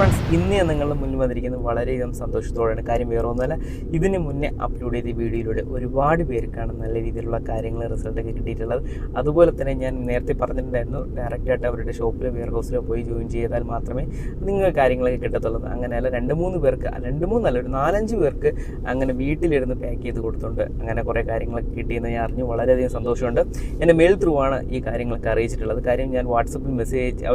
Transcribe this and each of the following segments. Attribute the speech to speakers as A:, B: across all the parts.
A: Friends, ഇന്ന് ഞാൻ നിങ്ങളുടെ മുന്നിൽ വന്നിരിക്കുന്നത് വളരെയധികം സന്തോഷത്തോടെയാണ്. കാര്യം വേറെ ഒന്നുമല്ല, ഇതിന് മുന്നേ അപ്ലോഡ് ചെയ്ത വീഡിയോയിലൂടെ ഒരുപാട് പേർക്കാണ് നല്ല രീതിയിലുള്ള കാര്യങ്ങൾ റിസൾട്ടൊക്കെ കിട്ടിയിട്ടുള്ളത്. അതുപോലെ തന്നെ ഞാൻ നേരത്തെ പറഞ്ഞിട്ടുണ്ടായിരുന്നു, ഡയറക്റ്റായിട്ട് അവരുടെ ഷോപ്പിലോ വെയർ ഹൗസിലോ പോയി ജോയിൻ ചെയ്താൽ മാത്രമേ നിങ്ങൾക്ക് കാര്യങ്ങളൊക്കെ കിട്ടത്തുള്ളൂ. അങ്ങനെയല്ല, 2-3 പേർക്ക്, 2-3 ഒരു 4-5 പേർക്ക് അങ്ങനെ വീട്ടിലിരുന്ന് പാക്ക് ചെയ്ത് കൊടുത്തുകൊണ്ട് അങ്ങനെ കുറേ കാര്യങ്ങളൊക്കെ കിട്ടിയെന്ന് ഞാൻ അറിഞ്ഞു. വളരെയധികം സന്തോഷമുണ്ട്. എൻ്റെ മെയിൽ ത്രൂ ആണ് ഈ കാര്യങ്ങളൊക്കെ അറിയിച്ചിട്ടുള്ളത്. കാര്യം ഞാൻ വാട്സപ്പിൽ മെസ്സേജ്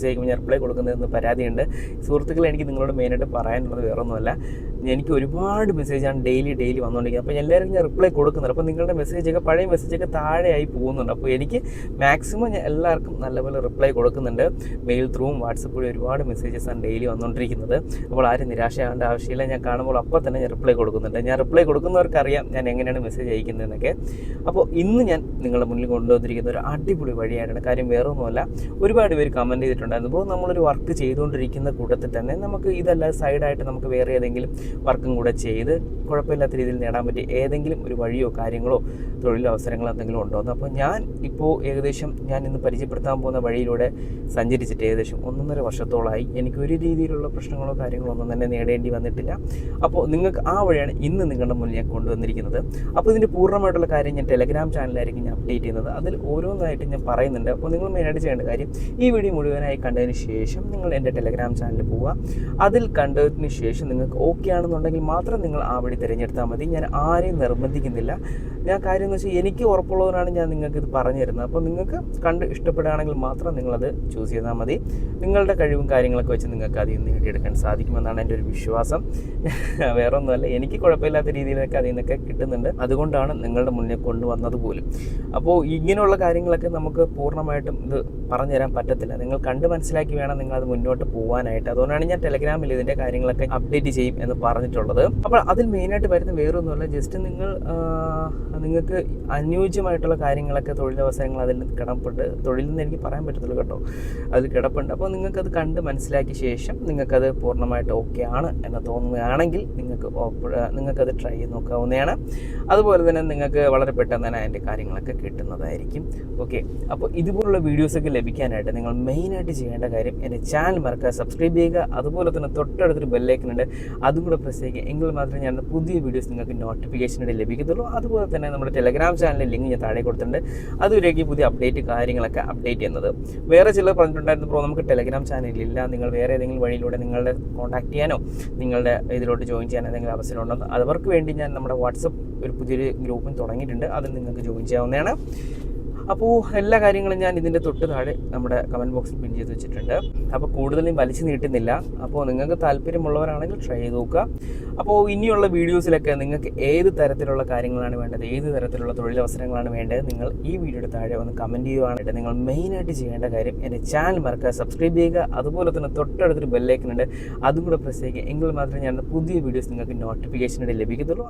A: അയക്കുമ്പോൾ ഞാൻ റിപ്ലൈ കൊടുക്കുന്നതെന്ന് പരാതിയുണ്ട്. സുഹൃത്തുക്കളെ, എനിക്ക് നിങ്ങളോട് മെയിനായിട്ട് പറയാനുള്ളത് വേറൊന്നുമല്ല, എനിക്ക് ഒരുപാട് മെസ്സേജാണ് ഡെയിലി വന്നുകൊണ്ടിരിക്കുന്നത്. അപ്പോൾ എല്ലാവർക്കും ഞാൻ റിപ്ലൈ കൊടുക്കുന്നുണ്ട്. അപ്പോൾ നിങ്ങളുടെ മെസ്സേജൊക്കെ, പഴയ മെസ്സേജൊക്കെ താഴെയായി പോകുന്നുണ്ട്. അപ്പോൾ എനിക്ക് മാക്സിമം ഞാൻ എല്ലാവർക്കും നല്ലപോലെ റിപ്ലൈ കൊടുക്കുന്നുണ്ട്. മെയിൽ ത്രൂവും വാട്സപ്പ് വഴി ഒരുപാട് മെസ്സേജസാണ് ഡെയിലി വന്നുകൊണ്ടിരിക്കുന്നത്. അപ്പോൾ ആരും നിരാശയാകേണ്ട ആവശ്യമില്ല. ഞാൻ കാണുമ്പോൾ അപ്പോൾ തന്നെ ഞാൻ റിപ്ലൈ കൊടുക്കുന്നുണ്ട്. ഞാൻ റിപ്ലൈ കൊടുക്കുന്നവർക്കറിയാം ഞാൻ എങ്ങനെയാണ് മെസ്സേജ് അയക്കുന്നതെന്നൊക്കെ. അപ്പോൾ ഇന്ന് ഞാൻ നിങ്ങളുടെ മുന്നിൽ കൊണ്ടുവന്നിരിക്കുന്ന ഒരു അടിപൊളി വഴിയായിട്ടാണ്. കാര്യം വേറെ ഒന്നുമല്ല, ഒരുപാട് പേര് കമൻറ്റ് ചെയ്തിട്ടുണ്ടായിരുന്നു, അപ്പോൾ നമ്മളൊരു വർക്ക് ചെയ്തുകൊണ്ടിരിക്കുന്ന കൂട്ടത്തിൽ തന്നെ നമുക്ക് ഇതല്ലാതെ സൈഡായിട്ട് നമുക്ക് വേറെ ഏതെങ്കിലും വർക്കും കൂടെ ചെയ്ത് കുഴപ്പമില്ലാത്ത രീതിയിൽ നേടാൻ പറ്റിയ ഏതെങ്കിലും ഒരു വഴിയോ കാര്യങ്ങളോ തൊഴിലവസരങ്ങളോ എന്തെങ്കിലും ഉണ്ടോയെന്ന്. അപ്പോൾ ഞാൻ ഇപ്പോൾ ഏകദേശം ഞാൻ ഇന്ന് പരിചയപ്പെടുത്താൻ പോകുന്ന വഴിയിലൂടെ സഞ്ചരിച്ചിട്ട് ഏകദേശം 1.5 വർഷത്തോളമായി. എനിക്ക് ഒരു രീതിയിലുള്ള പ്രശ്നങ്ങളോ കാര്യങ്ങളോ ഒന്നും തന്നെ നേടേണ്ടി വന്നിട്ടില്ല. അപ്പോൾ നിങ്ങൾക്ക് ആ വഴിയാണ് ഇന്ന് നിങ്ങളുടെ മുന്നിൽ ഞാൻ കൊണ്ടുവന്നിരിക്കുന്നത്. അപ്പോൾ ഇതിൻ്റെ പൂർണ്ണമായിട്ടുള്ള കാര്യം ഞാൻ ടെലഗ്രാം ചാനലിലായിരിക്കും ഞാൻ അപ്ഡേറ്റ് ചെയ്യുന്നത്. അതിൽ ഓരോന്നായിട്ട് ഞാൻ പറയുന്നുണ്ട്. അപ്പോൾ നിങ്ങൾ മെയിനായിട്ട് ചെയ്യേണ്ട കാര്യം, ഈ വീഡിയോ മുഴുവനായി കണ്ടതിന് ശേഷം നിങ്ങൾ എൻ്റെ ടെലഗ്രാം ചാനലിൽ പോവുക. അതിൽ കണ്ടതിന് ശേഷം നിങ്ങൾക്ക് ഓക്കെ ആണെന്നുണ്ടെങ്കിൽ മാത്രം നിങ്ങൾ ആ വഴി തിരഞ്ഞെടുത്താൽ മതി. ഞാൻ ആരെയും നിർബന്ധിക്കുന്നില്ല. ഞാൻ കാര്യം എന്ന് വെച്ചാൽ എനിക്ക് ഉറപ്പുള്ളവരാണ് ഞാൻ നിങ്ങൾക്ക് ഇത് പറഞ്ഞു തരുന്നത്. അപ്പോൾ നിങ്ങൾക്ക് കണ്ട് ഇഷ്ടപ്പെടുകയാണെങ്കിൽ മാത്രം നിങ്ങളത് ചൂസ് ചെയ്താൽ മതി. നിങ്ങളുടെ കഴിവും കാര്യങ്ങളൊക്കെ വെച്ച് നിങ്ങൾക്ക് അതിൽ നിന്ന് നേടിയെടുക്കാൻ സാധിക്കുമെന്നാണ് എൻ്റെ ഒരു വിശ്വാസം. വേറെ ഒന്നുമല്ല, എനിക്ക് കുഴപ്പമില്ലാത്ത രീതിയിലൊക്കെ അതിൽ നിന്നൊക്കെ കിട്ടുന്നുണ്ട്. അതുകൊണ്ടാണ് നിങ്ങളുടെ മുന്നിൽ കൊണ്ടുവന്നത് പോലും. അപ്പോൾ ഇങ്ങനെയുള്ള കാര്യങ്ങളൊക്കെ നമുക്ക് പൂർണ്ണമായിട്ടും ഇത് പറഞ്ഞു തരാൻ പറ്റത്തില്ല. നിങ്ങൾ കണ്ട് മനസ്സിലാക്കി വേണം നിങ്ങളത് മുന്നോട്ട് പോകാനായിട്ട്. അതുകൊണ്ടാണ് ഞാൻ ടെലഗ്രാമിൽ ഇതിൻ്റെ കാര്യങ്ങളൊക്കെ അപ്ഡേറ്റ് ചെയ്യും എന്ന് പറഞ്ഞിട്ടുള്ളത്. അപ്പോൾ അതിൽ മെയിനായിട്ട് വരുന്ന വേറൊന്നുമല്ല, ജസ്റ്റ് നിങ്ങൾക്ക് അനുയോജ്യമായിട്ടുള്ള കാര്യങ്ങളൊക്കെ, തൊഴിലവസരങ്ങൾ അതിൽ കിടപ്പുണ്ട്. തൊഴിലെന്ന് എനിക്ക് പറയാൻ പറ്റത്തുള്ളൂ കേട്ടോ, അതിൽ കിടപ്പുണ്ട്. അപ്പോൾ നിങ്ങൾക്കത് കണ്ട് മനസ്സിലാക്കിയ ശേഷം നിങ്ങൾക്കത് പൂർണ്ണമായിട്ട് ഓക്കെ ആണ് എന്ന് തോന്നുകയാണെങ്കിൽ നിങ്ങൾക്കത് ട്രൈ ചെയ്ത് നോക്കാവുന്നതാണ്. അതുപോലെ തന്നെ നിങ്ങൾക്ക് വളരെ പെട്ടെന്ന് തന്നെ അതിൻ്റെ കാര്യങ്ങളൊക്കെ കിട്ടുന്നതായിരിക്കും. ഓക്കെ, അപ്പോൾ ഇതുപോലുള്ള വീഡിയോസൊക്കെ ലഭിക്കാനായിട്ട് നിങ്ങൾ മെയിനായിട്ട് ചെയ്യേണ്ട കാര്യം, എൻ്റെ ചാനൽ മറക്കുക, സബ്സ്ക്രൈബ് ചെയ്യുക. അതുപോലെ തന്നെ തൊട്ടടുത്തൊരു ബെല്ലൈക്കൺ ഉണ്ട്, അതും കൂടെ പ്രസ് ചെയ്യുക. എങ്കിൽ മാത്രമേ ഞാൻ പുതിയ വീഡിയോസ് നിങ്ങൾക്ക് നോട്ടിഫിക്കേഷനായിട്ട് ലഭിക്കത്തുള്ളൂ. അതുപോലെ തന്നെ നമ്മുടെ ടെലഗ്രാം ചാനലിൽ ലിങ്ക് ഞാൻ താഴെ കൊടുത്തിട്ടുണ്ട്. അതുവരേക്ക് പുതിയ കാര്യങ്ങളൊക്കെ അപ്ഡേറ്റ് ചെയ്യുന്നത്. വേറെ ചിലർ പറഞ്ഞിട്ടുണ്ടായിരുന്നു, ബ്രോ നമുക്ക് ടെലഗ്രാം ചാനലില്ല, നിങ്ങൾ വേറെ ഏതെങ്കിലും വഴിയിലൂടെ നിങ്ങളുടെ കോൺടാക്ട് ചെയ്യാനോ നിങ്ങളുടെ ഇതിലോട്ട് ജോയിൻ ചെയ്യാനോ എന്തെങ്കിലും അവസരം ഉണ്ടോ? അവർക്ക് വേണ്ടി ഞാൻ നമ്മുടെ വാട്സപ്പ് ഒരു പുതിയൊരു ഗ്രൂപ്പും തുടങ്ങിയിട്ടുണ്ട്. അതിൽ നിങ്ങൾക്ക് ജോയിൻ ചെയ്യാവുന്നതാണ്. അപ്പോൾ എല്ലാ കാര്യങ്ങളും ഞാൻ ഇതിൻ്റെ തൊട്ട് താഴെ നമ്മുടെ കമൻറ്റ് ബോക്സിൽ പിൻ ചെയ്ത് വെച്ചിട്ടുണ്ട്. അപ്പോൾ കൂടുതലും വലിച്ചു നീട്ടുന്നില്ല. അപ്പോൾ നിങ്ങൾക്ക് താല്പര്യമുള്ളവരാണെങ്കിൽ ട്രൈ ചെയ്ത് നോക്കുക. അപ്പോൾ ഇനിയുള്ള വീഡിയോസിലൊക്കെ നിങ്ങൾക്ക് ഏത് തരത്തിലുള്ള കാര്യങ്ങളാണ് വേണ്ടത്, ഏത് തരത്തിലുള്ള തൊഴിലവസരങ്ങളാണ് വേണ്ടത്, നിങ്ങൾ ഈ വീഡിയോയുടെ താഴെ ഒന്ന് കമൻറ്റ് ചെയ്യുവാനായിട്ട് നിങ്ങൾ മെയിനായിട്ട് ചെയ്യേണ്ട കാര്യം, എൻ്റെ ചാനൽ മറക്കുക, സബ്സ്ക്രൈബ് ചെയ്യുക. അതുപോലെ തന്നെ തൊട്ടടുത്തൊരു ബെല്ലൈക്കൺ ഉണ്ട്, അതും കൂടെ പ്രസ് ചെയ്യുക. എങ്കിൽ മാത്രമേ ഞാൻ പുതിയ വീഡിയോസ് നിങ്ങൾക്ക് നോട്ടിഫിക്കേഷനായിട്ട് ലഭിക്കത്തുള്ളൂ.